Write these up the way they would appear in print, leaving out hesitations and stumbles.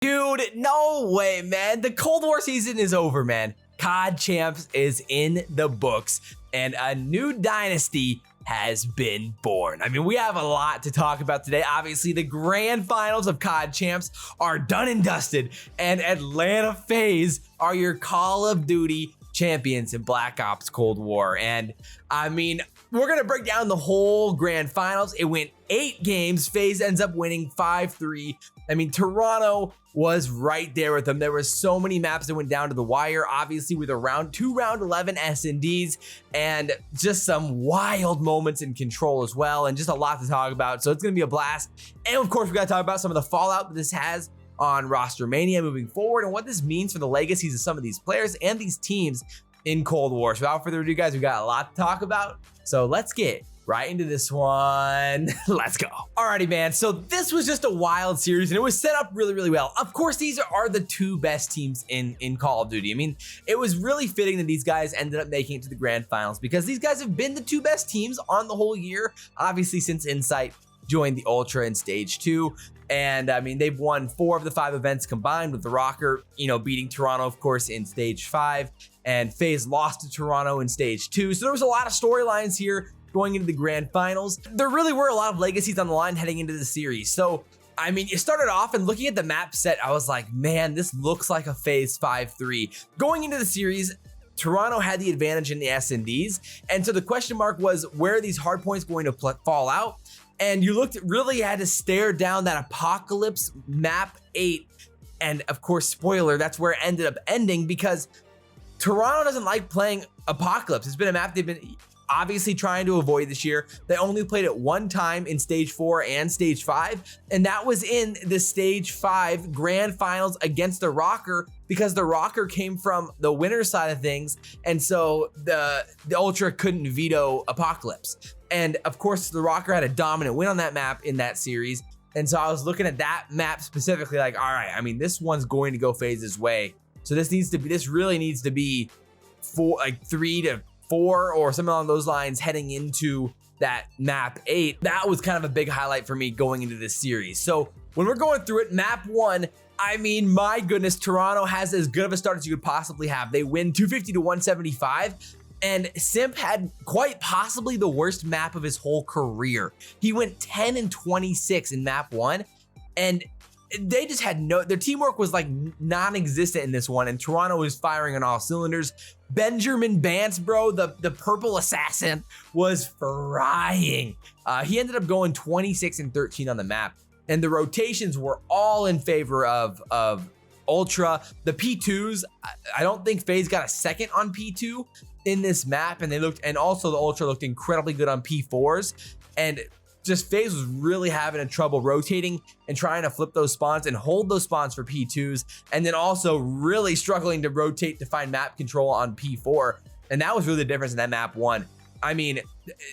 Dude, no way, man. The Cold War season is over, man. COD Champs is in the books, and a new dynasty has been born. I mean, we have a lot to talk about today. Obviously, the grand finals of COD Champs are done and dusted, and Atlanta FaZe are your Call of Duty champions in Black Ops Cold War. And I mean, we're gonna break down the whole grand finals. It went 8 games. FaZe ends up winning 5-3. I mean, Toronto was right there with them. There were so many maps that went down to the wire, obviously with two round 11 S&Ds and just some wild moments in control as well, and just a lot to talk about. So it's gonna be a blast. And of course, we gotta talk about some of the fallout that this has on Rostermania moving forward and what this means for the legacies of some of these players and these teams in Cold War. So without further ado, guys, we got a lot to talk about. So let's get right into this one. Let's go. Alrighty, man. So this was just a wild series and it was set up really, really well. Of course, these are the 2 best teams in Call of Duty. I mean, it was really fitting that these guys ended up making it to the grand finals because these guys have been the 2 best teams on the whole year, obviously since Insight joined the Ultra in stage 2. And I mean, they've won 4 of the 5 events combined, with the Rocker, beating Toronto, of course, in stage 5, and FaZe lost to Toronto in stage 2. So there was a lot of storylines here going into the grand finals. There really were a lot of legacies on the line heading into the series. So, I mean, you started off and looking at the map set, I was like, man, this looks like a FaZe 5-3. Going into the series, Toronto had the advantage in the S&Ds. And so the question mark was, where are these hard points going to fall out? And you really had to stare down that Apocalypse map 8. And of course, spoiler, that's where it ended up ending because Toronto doesn't like playing Apocalypse. It's been a map they've been obviously trying to avoid this year. They only played it 1 time in stage 4 and stage 5. And that was in the stage 5 grand finals against the Rocker, because the Rocker came from the winner's side of things. And so the Ultra couldn't veto Apocalypse. And of course, the Rocker had a dominant win on that map in that series. And so I was looking at that map specifically like, all right, I mean, this one's going to go FaZe's way. So this really needs to be 3-4 or something along those lines heading into that map 8. That was kind of a big highlight for me going into this series. So when we're going through it, map 1, I mean, my goodness, Toronto has as good of a start as you could possibly have. They win 250 to 175. And Simp had quite possibly the worst map of his whole career. He went 10-26 in map 1, and they just had their teamwork was like non-existent in this one, and Toronto was firing on all cylinders. Benjamin Bance, bro, the purple assassin, was frying. He ended up going 26-13 on the map, and the rotations were all in favor of Ultra. The P2s, I don't think FaZe got a second on P2 in this map, and also the Ultra looked incredibly good on P4s, and just FaZe was really having trouble rotating and trying to flip those spawns and hold those spawns for P2s, and then also really struggling to rotate to find map control on P4. And that was really the difference in that map 1. I mean,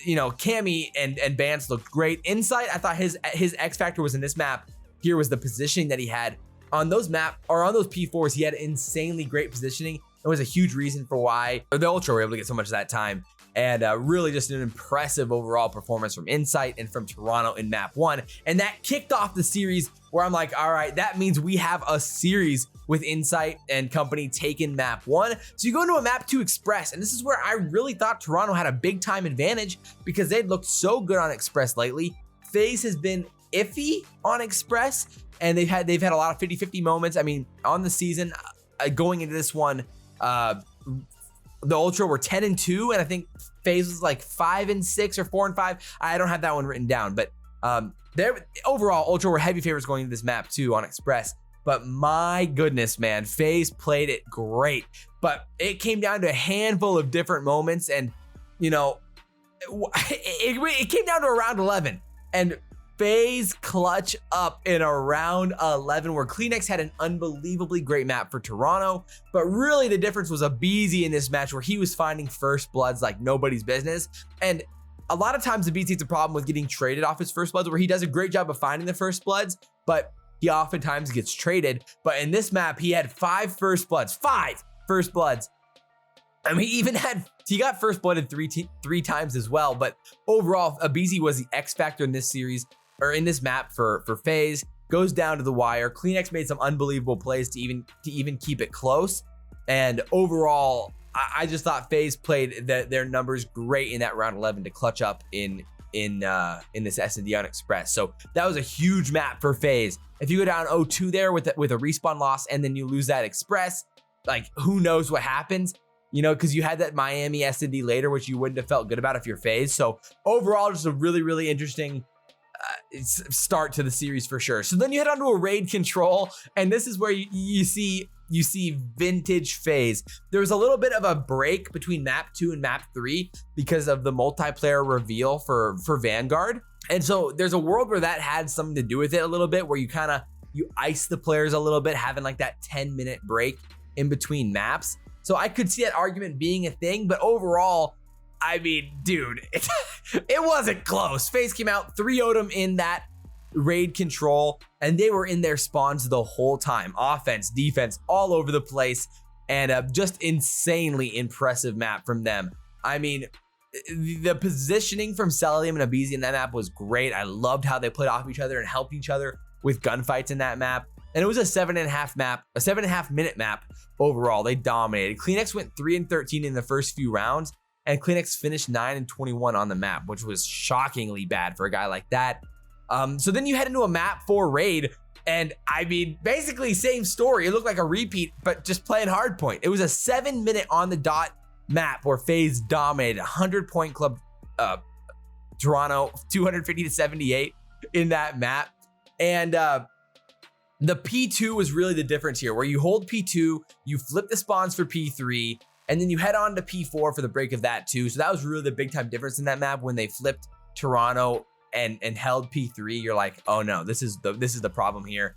Cammy and Bance looked great. Insight, I thought his X factor was in this map. Here was the positioning that he had on those P4s. He had insanely great positioning. It was a huge reason for why the Ultra were able to get so much of that time. And really just an impressive overall performance from Insight and from Toronto in map 1. And that kicked off the series where I'm like, all right, that means we have a series with Insight and company taking map 1. So you go into a map 2 Express, and this is where I really thought Toronto had a big time advantage because they'd looked so good on Express lately. FaZe has been iffy on Express, and they've had a lot of 50-50 moments. I mean, on the season, going into this one, the Ultra were 10-2, and I think FaZe was like 5-6 or 4-5. I don't have that one written down, but overall, Ultra were heavy favorites going into this map too on Express. But my goodness, man, FaZe played it great. But it came down to a handful of different moments, and it came down to around 11, and FaZe clutch up in around 11, where Kleenex had an unbelievably great map for Toronto. But really the difference was aBeZy in this match, where he was finding first bloods like nobody's business. And a lot of times aBeZy has a problem with getting traded off his first bloods, where he does a great job of finding the first bloods, but he oftentimes gets traded. But in this map, he had 5 first bloods. 5 first bloods. I mean, he got first blooded three times as well. But overall, aBeZy was the X factor in this series, or in this map for FaZe. goes down to the wire. CleanX made some unbelievable plays to even keep it close. And overall, I just thought FaZe played their numbers great in that round 11 to clutch up in this S&D on Express. So that was a huge map for FaZe. If you go down 0-2 there with a respawn loss and then you lose that Express, like who knows what happens, you know, because you had that Miami S&D later, which you wouldn't have felt good about if you're FaZe. So overall, just a really, really interesting start to the series for sure. So then you head on to a raid control, and this is where you see vintage FaZe. There was a little bit of a break between map 2 and map 3 because of the multiplayer reveal for Vanguard. And so there's a world where that had something to do with it a little bit, where you ice the players a little bit, having like that 10-minute break in between maps. So I could see that argument being a thing, but overall, I mean, dude, it wasn't close. FaZe came out 3-0'd them in that raid control, and they were in their spawns the whole time. Offense, defense, all over the place, and just insanely impressive map from them. I mean, the positioning from Cellium and Abizi in that map was great. I loved how they played off each other and helped each other with gunfights in that map. And it was a 7.5 minute map overall. They dominated. CleanX went 3-13 in the first few rounds, and CleanX finished 9-21 on the map, which was shockingly bad for a guy like that. So then you head into a map 4 raid, and I mean, basically same story. It looked like a repeat, but just playing hardpoint. It was a 7-minute on the dot map where FaZe dominated. 100-point club, Toronto, 250-78 in that map. And the P2 was really the difference here, where you hold P2, you flip the spawns for P3, and then you head on to P4 for the break of that too. So that was really the big time difference in that map when they flipped Toronto and held P3. You're like, oh no, this is the problem here.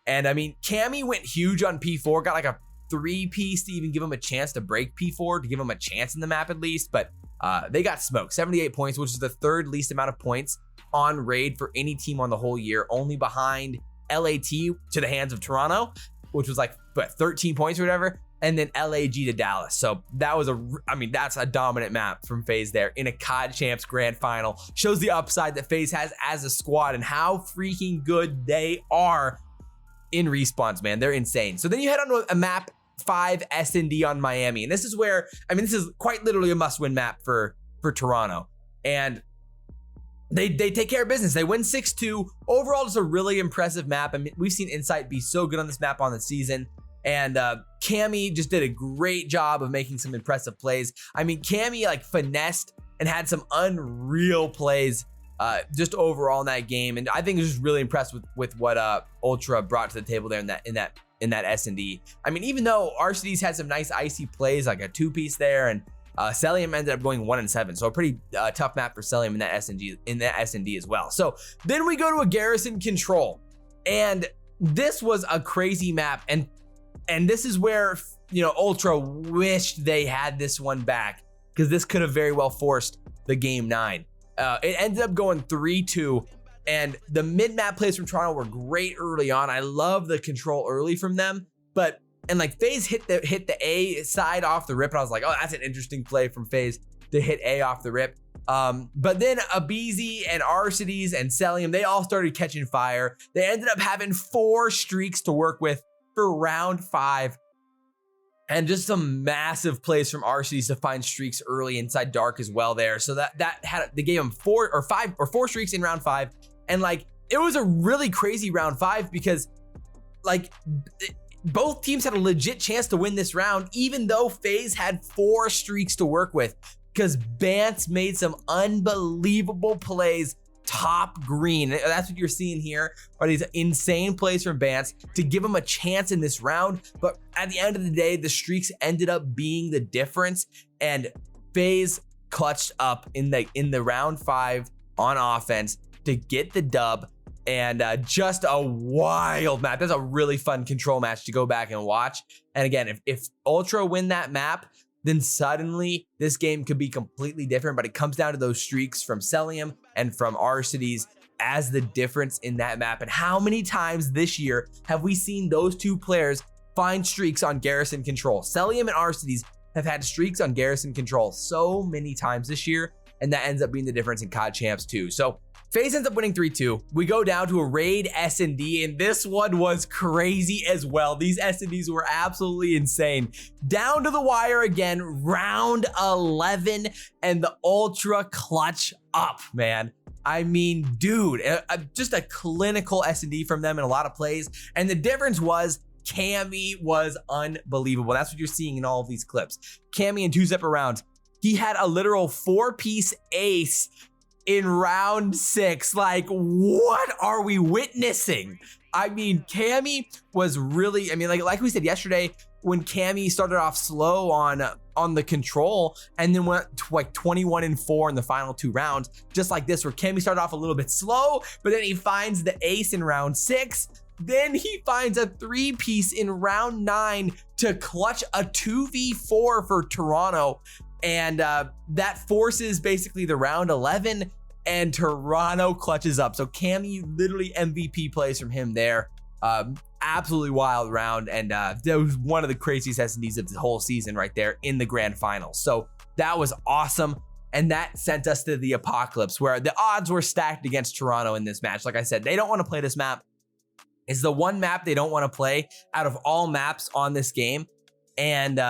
And I mean, Cammy went huge on P4, got like a 3-piece to even give him a chance to break P4, to give him a chance in the map at least, but they got smoked. 78 points, which is the third least amount of points on raid for any team on the whole year, only behind LAT to the hands of Toronto, which was like 13 points or whatever, and then LAG to Dallas. So that was that's a dominant map from FaZe there in a COD Champs grand final. Shows the upside that FaZe has as a squad and how freaking good they are in respawns, man. They're insane. So then you head on to a map 5 S&D on Miami, and this is where, this is quite literally a must-win map for Toronto, and they take care of business. They win 6-2. Overall, just a really impressive map. I mean, we've seen Insight be so good on this map on the season, and Cammy just did a great job of making some impressive plays. I mean, Cammy like finessed and had some unreal plays just overall in that game, and I think I was just really impressed with what Ultra brought to the table there in that S&D. I mean, even though RCD's had some nice icy plays, like a 2-piece there, and Cellium ended up going 1-7, so a pretty tough map for Cellium in that S&D as well. So then we go to a garrison control, and this was a crazy map, and this is where, you know, Ultra wished they had this one back, because this could have very well forced the game 9. It ended up going 3-2, and the mid-map plays from Toronto were great early on. I love the control early from them, and like FaZe hit the A side off the rip, and I was like, oh, that's an interesting play from FaZe to hit A off the rip. But then Abizi and Arcides and Cellium, they all started catching fire. They ended up having 4 streaks to work with for round 5. And just some massive plays from Arcides to find streaks early inside dark as well there. So they gave him 4 streaks in round 5. And like, it was a really crazy round 5 because like both teams had a legit chance to win this round, even though FaZe had 4 streaks to work with, because Bance made some unbelievable plays top green. That's what you're seeing here, are these insane plays from Bance to give him a chance in this round. But at the end of the day, the streaks ended up being the difference, and FaZe clutched up in the round 5 on offense to get the dub. And just a wild map. That's a really fun control match to go back and watch. And again, if Ultra win that map, then suddenly this game could be completely different. But it comes down to those streaks from Cellium and from Arcides as the difference in that map. And how many times this year have we seen those 2 players find streaks on Garrison Control? Cellium and Arcides have had streaks on Garrison Control so many times this year, and that ends up being the difference in COD Champs too. So FaZe ends up winning 3-2. We go down to a raid S&D, and this one was crazy as well. These S&Ds were absolutely insane. Down to the wire again, round 11, and the ultra clutch up, man. I mean, dude, just a clinical S&D from them in a lot of plays. And the difference was Cammy was unbelievable. That's what you're seeing in all of these clips. Cammy in 2 separate rounds. He had a literal 4-piece ace in round 6. Like, what are we witnessing? I mean, Cammy was really, I mean, like we said yesterday, when Cammy started off slow on the control and then went to like 21-4 in the final 2 rounds, just like this, where Cammy started off a little bit slow, but then he finds the ace in round 6. Then he finds a 3-piece in round 9 to clutch a 2v4 for Toronto. And that forces basically the round 11, and Toronto clutches up. So Cammy, literally MVP plays from him there. Absolutely wild round, and that was one of the craziest S&Ds of the whole season right there in the grand finals. So that was awesome, and that sent us to the apocalypse, where the odds were stacked against Toronto in this match. Like I said, they don't want to play this map. It's the one map they don't want to play out of all maps on this game. And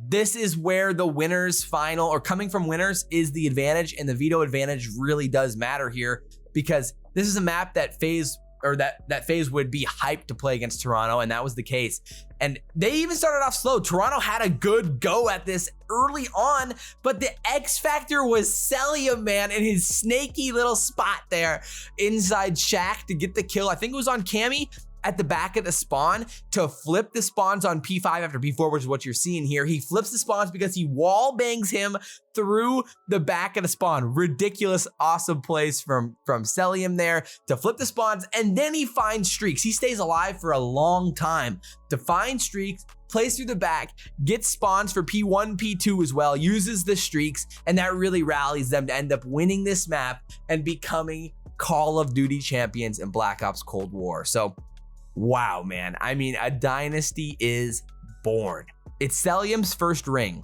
this is where the winners final, or coming from winners, is the advantage, and the veto advantage really does matter here, because this is a map that FaZe, or that FaZe would be hyped to play against Toronto, and that was the case. And they even started off slow. Toronto had a good go at this early on, but the X factor was Celium, man, in his snaky little spot there inside Shack to get the kill. I think it was on Cammy at the back of the spawn to flip the spawns on P5 after P4, which is what you're seeing here. He flips the spawns because he wall bangs him through the back of the spawn. Ridiculous, awesome plays from Celium there to flip the spawns, and then he finds streaks. He stays alive for a long time to find streaks, plays through the back, gets spawns for P1, P2 as well, uses the streaks, and that really rallies them to end up winning this map and becoming Call of Duty champions in Black Ops Cold War. So, wow, man. I mean, a dynasty is born. It's Celium's first ring,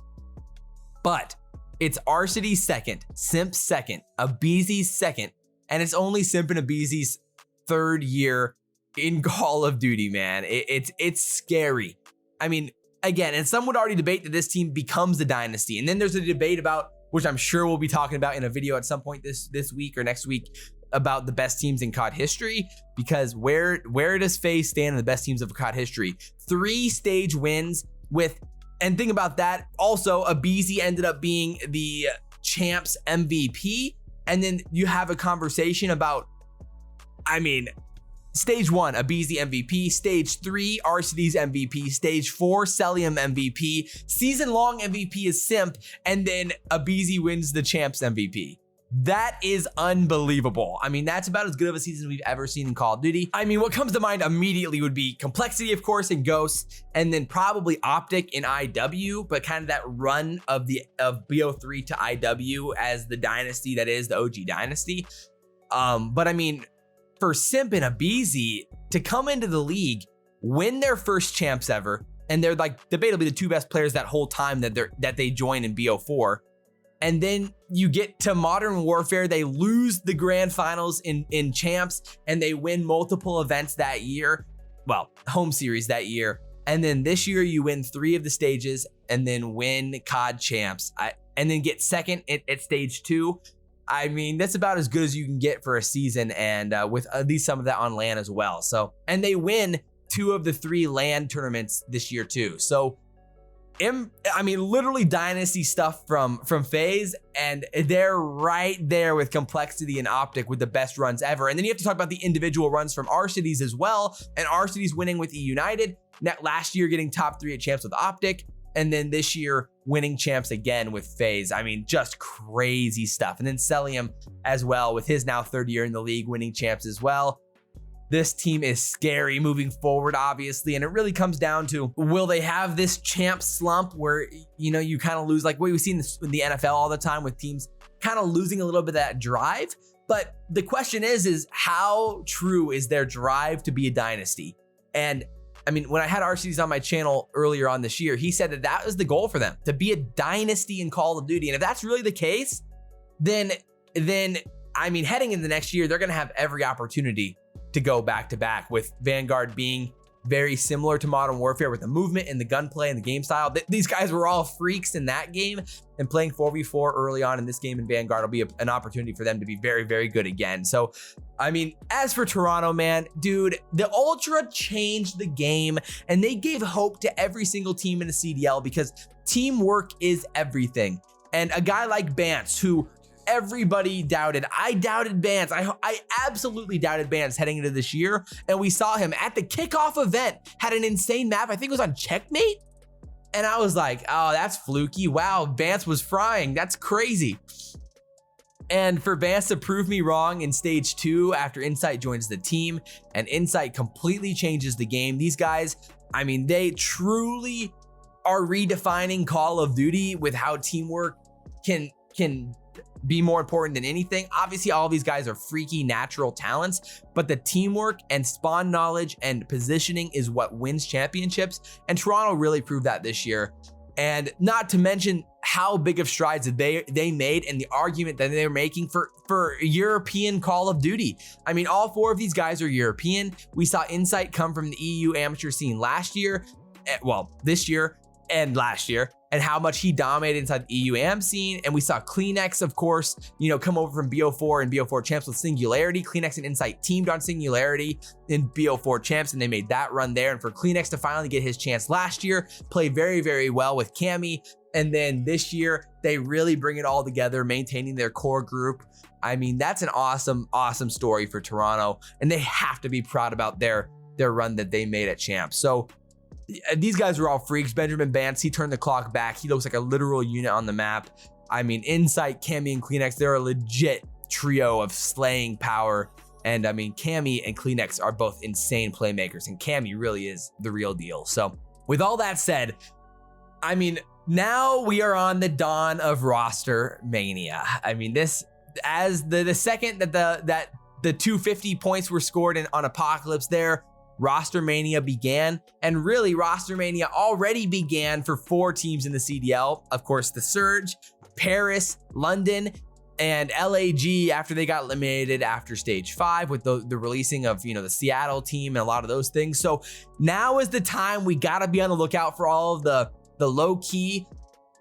but it's Arcity's second, Simp's second, aBeZy's second, and it's only Simp and aBeZy's 3rd year in Call of Duty, man. It's scary. I mean, again, and some would already debate that this team becomes the dynasty, and then there's a debate about, which I'm sure we'll be talking about in a video at some point this week or next week, about the best teams in COD history, because where does FaZe stand in the best teams of COD history? 3 stage wins with, and think about that, also aBeZy ended up being the Champs MVP, and then you have a conversation about, I mean, stage 1, aBeZy MVP, stage 3, Arcity's MVP, stage 4, Celium MVP, season-long MVP is Simp, and then aBeZy wins the Champs MVP. That is unbelievable. I mean, that's about as good of a season we've ever seen in Call of Duty. I mean, what comes to mind immediately would be Complexity, of course, in Ghost, and then probably Optic in IW, but kind of that run of BO3 to IW as the dynasty that is the OG dynasty. But I mean, for Simp and aBeZy to come into the league, win their first champs ever, and they're like debatably the 2 best players that whole time that they join in BO4. And then you get to Modern Warfare, they lose the grand finals in champs, and they win multiple events that year. Well, home series that year. And then this year you win 3 of the stages and then win COD Champs. And then get second at stage 2. I mean, that's about as good as you can get for a season, and with at least some of that on LAN as well. So, and they win 2 of the 3 LAN tournaments this year too. So, I mean, literally dynasty stuff from FaZe, and they're right there with Complexity and Optic with the best runs ever. And then you have to talk about the individual runs from Arcity's as well, and Arcity's winning with eUnited, last year getting top 3 at champs with Optic, and then this year winning champs again with FaZe. I mean, just crazy stuff. And then Celium as well with his now 3rd year in the league, winning champs as well. This team is scary moving forward, obviously, and it really comes down to, will they have this champ slump where, you know, you kind of lose, like what we've seen in the NFL all the time with teams kind of losing a little bit of that drive? But the question is how true is their drive to be a dynasty? And I mean, when I had Arceus on my channel earlier on this year, he said that was the goal for them, to be a dynasty in Call of Duty. And if that's really the case, then I mean, heading into the next year, they're going to have every opportunity to go back to back, with Vanguard being very similar to Modern Warfare with the movement and the gunplay and the game style. These guys were all freaks in that game, and playing 4v4 early on in this game in Vanguard will be an opportunity for them to be very, very good again. So, I mean, as for Toronto, man, dude, the Ultra changed the game, and they gave hope to every single team in the CDL, because teamwork is everything. And a guy like Bance, who everybody doubted. I doubted Bance. I absolutely doubted Bance heading into this year. And we saw him at the kickoff event, had an insane map. I think it was on Checkmate. And I was like, oh, that's fluky. Wow, Bance was frying. That's crazy. And for Bance to prove me wrong in stage 2 after Insight joins the team, and Insight completely changes the game. These guys, I mean, they truly are redefining Call of Duty with how teamwork can be more important than anything. Obviously, all of these guys are freaky natural talents, but the teamwork and spawn knowledge and positioning is what wins championships. And Toronto really proved that this year. And not to mention how big of strides that they made, and the argument that they're making for European Call of Duty. I mean, all 4 of these guys are European. We saw Insight come from the EU amateur scene last year, well, this year and last year, and how much he dominated inside the EU AM scene. And we saw CleanX, of course, come over from BO4 and BO4 Champs with Singularity. CleanX and Insight teamed on Singularity in BO4 Champs, and they made that run there. And for CleanX to finally get his chance last year, play very, very well with Cammy. And then this year, they really bring it all together, maintaining their core group. I mean, that's an awesome, awesome story for Toronto. And they have to be proud about their run that they made at Champs. So these guys were all freaks. Benjamin Bance, he turned the clock back. He looks like a literal unit on the map. I mean, Insight, Cammy, and CleanX, they're a legit trio of slaying power. And I mean, Cammy and CleanX are both insane playmakers, and Cammy really is the real deal. So with all that said, I mean, now we are on the dawn of Rostermania. I mean, this, as the second that the 250 points were scored on Apocalypse there, Rostermania began. And really, Rostermania already began for 4 teams in the CDL. Of course, the Surge, Paris, London, and LAG after they got eliminated after stage 5 with the releasing of, the Seattle team and a lot of those things. So now is the time we gotta be on the lookout for all of the low-key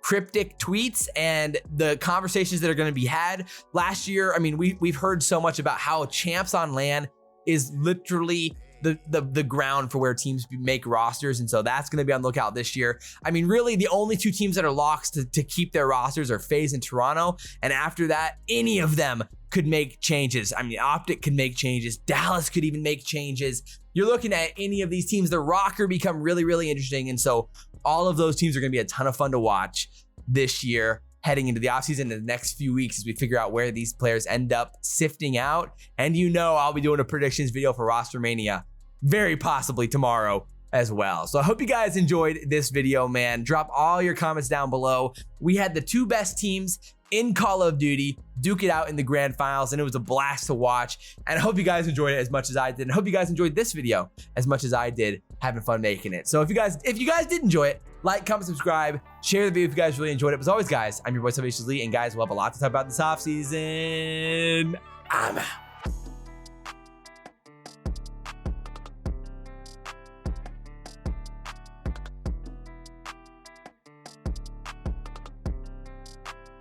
cryptic tweets and the conversations that are going to be had. Last year, I mean, we've heard so much about how Champs on LAN is literally the ground for where teams make rosters, and so that's going to be on the lookout this year. I mean, really, the only 2 teams that are locks to keep their rosters are FaZe and Toronto, and after that, any of them could make changes. I mean, Optic could make changes. Dallas could even make changes. You're looking at any of these teams. The rocker become really, really interesting, and so all of those teams are going to be a ton of fun to watch this year, heading into the offseason in the next few weeks as we figure out where these players end up sifting out. And I'll be doing a predictions video for Rostermania very possibly tomorrow as well. So I hope you guys enjoyed this video, man. Drop all your comments down below. We had the 2 best teams in Call of Duty duke it out in the grand finals, and it was a blast to watch. And I hope you guys enjoyed it as much as I did. And I hope you guys enjoyed this video as much as I did, having fun making it. So if you guys did enjoy it, like, comment, subscribe, share the video if you guys really enjoyed it. But as always, guys, I'm your boy SalvationsElite, and guys, we'll have a lot to talk about this offseason. I'm out.